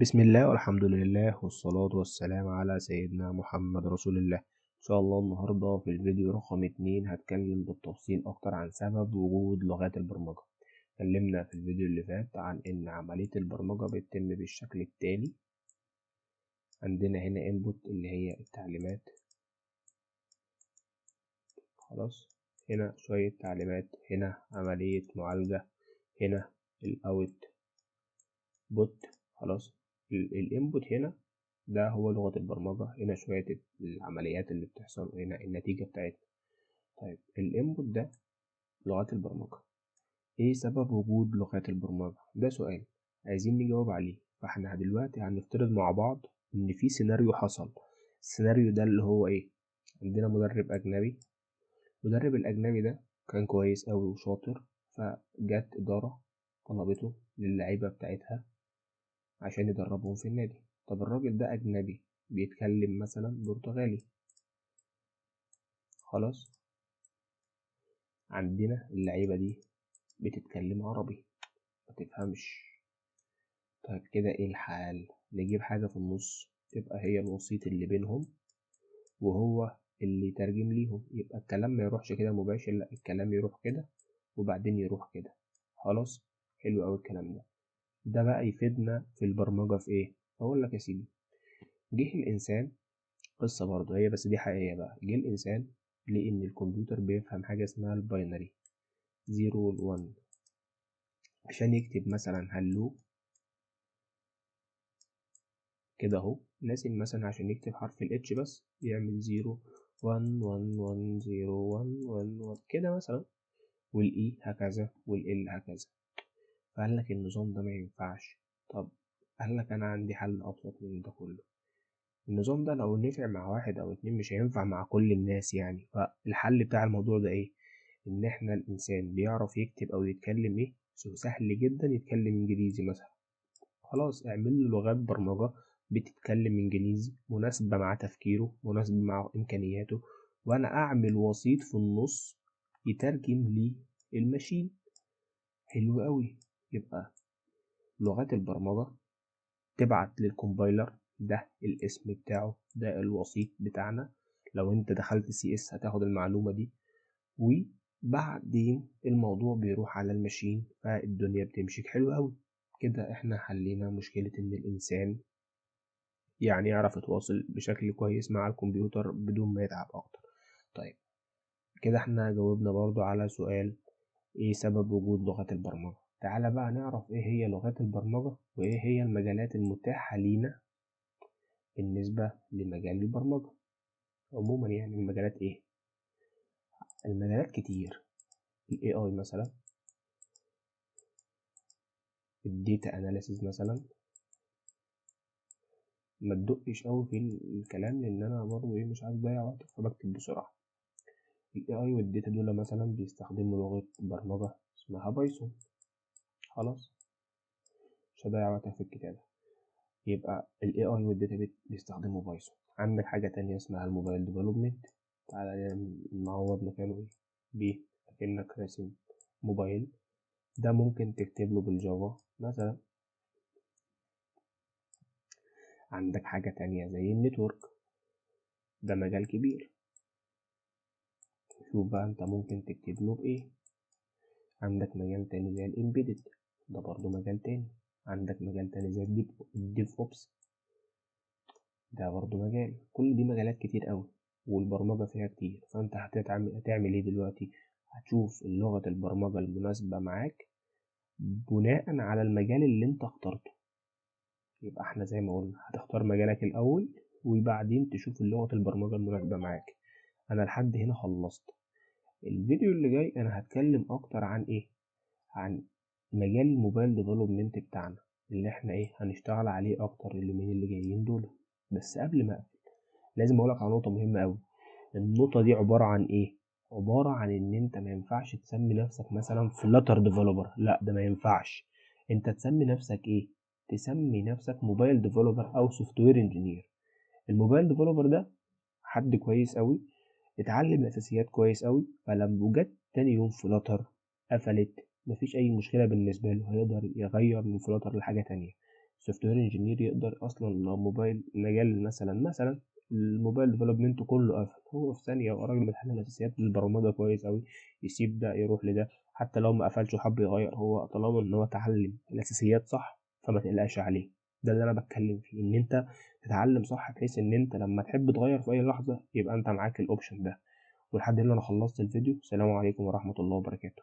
بسم الله والحمد لله والصلاة والسلام على سيدنا محمد رسول الله. إن شاء الله النهاردة في الفيديو رقم 2 هتكلم بالتفصيل أكتر عن سبب وجود لغات البرمجة. اتكلمنا في الفيديو اللي فات عن إن عملية البرمجة بتتم بالشكل التالي. عندنا هنا input اللي هي التعليمات، خلاص، هنا شوية تعليمات، هنا عملية معالجة، هنا الأوت بوت، خلاص. الانبوت هنا ده هو لغة البرمجة، هنا شوية العمليات اللي بتحصل وهنا النتيجة بتاعتنا. طيب الانبوت ده لغات البرمجة. ايه سبب وجود لغات البرمجة؟ ده سؤال عايزين نجاوب عليه. فاحنا دلوقتي هنفترض مع بعض ان في سيناريو حصل. السيناريو ده اللي هو ايه؟ عندنا مدرب اجنبي. المدرب الاجنبي ده كان كويس اوي وشاطر، فجت ادارة طلبته للعيبة بتاعتها عشان يدربهم في النادي. طب الراجل ده أجنبي بيتكلم مثلا برتغالي، خلاص. عندنا اللعيبة دي بتتكلم عربي، متفهمش. طيب كده ايه الحال؟ نجيب حاجة في النص تبقى هي الوسيط اللي بينهم وهو اللي يترجم ليهم، يبقى الكلام ما يروحش كده مباشر، لا الكلام يروح كده وبعدين يروح كده، خلاص. حلو أوي الكلام ده. ده بقى يفيدنا في البرمجة في ايه؟ أقول لك يا سيدي، جه الإنسان، قصة برضه هي بس دي حقيقية بقى. جه الإنسان لقى إن الكمبيوتر بيفهم حاجة اسمها الباينري، 0 و 1. عشان يكتب مثلا هلو كده اهو، لازم مثلا عشان يكتب حرف ال H بس يعمل 0 1 1 1 0 1 1 1 كده مثلا، والإي هكذا والإل هكذا. فقال لك النظام ده ما ينفعش. طب قال لك أنا عندي حل أبسط من ده كله. النظام ده لو نفع مع واحد أو اتنين مش هينفع مع كل الناس يعني. فالحل بتاع الموضوع ده إيه؟ إن إحنا الإنسان بيعرف يكتب أو يتكلم إيه؟ سهل جدا يتكلم إنجليزي مثلا، خلاص اعمل له لغات برمجة بتتكلم إنجليزي مناسبة مع تفكيره، مناسبة مع إمكانياته، وأنا أعمل وسيط في النص يترجم لي الماشين. حلو أوي. يبقى لغات البرمجة تبعت للكومبايلر، ده الاسم بتاعه، ده الوسيط بتاعنا. لو انت دخلت سي اس هتاخد المعلومة دي، وبعدين الموضوع بيروح على الماشين فالدنيا بتمشي. حلو قوي. كده احنا حلينا مشكلة ان الانسان يعني يعرف يتواصل بشكل كويس مع الكمبيوتر بدون ما يتعب اكتر. طيب كده احنا جاوبنا برضو على سؤال ايه سبب وجود لغات البرمجة. تعالى بقى نعرف ايه هي لغات البرمجة وايه هي المجالات المتاحة لينا بالنسبة لمجال البرمجة عموما. يعني المجالات ايه؟ المجالات كتير. ال AI مثلا، الديتا اناليسيز مثلا. ما تدقش قوي في الكلام لان انا برضه ايه مش عايز اضيع وقت فبكتب بسرعة. ال AI والديتا دول مثلا بيستخدموا لغة برمجة اسمها بايثون، خلاص، مش هضيع وقت في الكتابة. يبقى ال AI والداتا بيستخدموا بايثون. عندك حاجة تانية اسمها الموبايل ديفلوبمنت. تعالى نعوض مكانه ايه بيه، كأنك راسم موبايل، ده ممكن تكتب له بالجافا مثلا. عندك حاجة تانية زي النتورك، ده مجال كبير. شوف بقى انت ممكن تكتب له بايه. عندك مجال تاني زي الامبيدد، ده برضو مجال تاني. عندك مجال تاني زي الديف اوبس، ده برضو مجال. كل دي مجالات كتير قوي والبرمجة فيها كتير. فانت هتعمل ايه دلوقتي؟ هتشوف لغة البرمجة المناسبة معاك بناء على المجال اللي انت اخترته. يبقى احنا زي ما قلنا هتختار مجالك الاول وبعدين تشوف لغة البرمجة المناسبة معاك. انا لحد هنا خلصت. الفيديو اللي جاي انا هتكلم اكتر عن ايه؟ عن مجال الموبايل ديفلوبمنت بتاعنا اللي احنا ايه هنشتغل عليه اكتر اليومين اللي جايين دول. بس قبل ما اقفل لازم اقولك على نقطة مهمة قوي. النقطة دي عبارة عن ايه؟ عبارة عن ان انت ما ينفعش تسمي نفسك مثلا فلاتر ديفلوبر، لا ده ما ينفعش. انت تسمي نفسك ايه؟ تسمي نفسك موبايل ديفلوبر او سوفت وير انجينير. الموبايل ديفلوبر ده حد كويس قوي اتعلم الاساسيات كويس قوي، فلما جت تاني يوم فلاتر قفلت مفيش اي مشكلة بالنسبة له، هيقدر يغير من فلاتر لحاجة تانية. سوفت وير انجينير يقدر اصلا لو موبايل مجال مثلا الموبايل ديفلوبمنت كله قفل، هو في ثانيه هو راجل بيتعلم اساسيات البرمجه كويس قوي، يسيب ده يروح لده. حتى لو ما قفلش وحب يغير، هو طالما ان هو اتعلم الاساسيات صح فما تقلقش عليه. ده اللي انا بتكلم فيه، ان انت تتعلم صح بحيث ان انت لما تحب تغير في اي لحظه يبقى انت معاك الاوبشن ده. ولحد هنا انا خلصت الفيديو. السلام عليكم ورحمه الله وبركاته.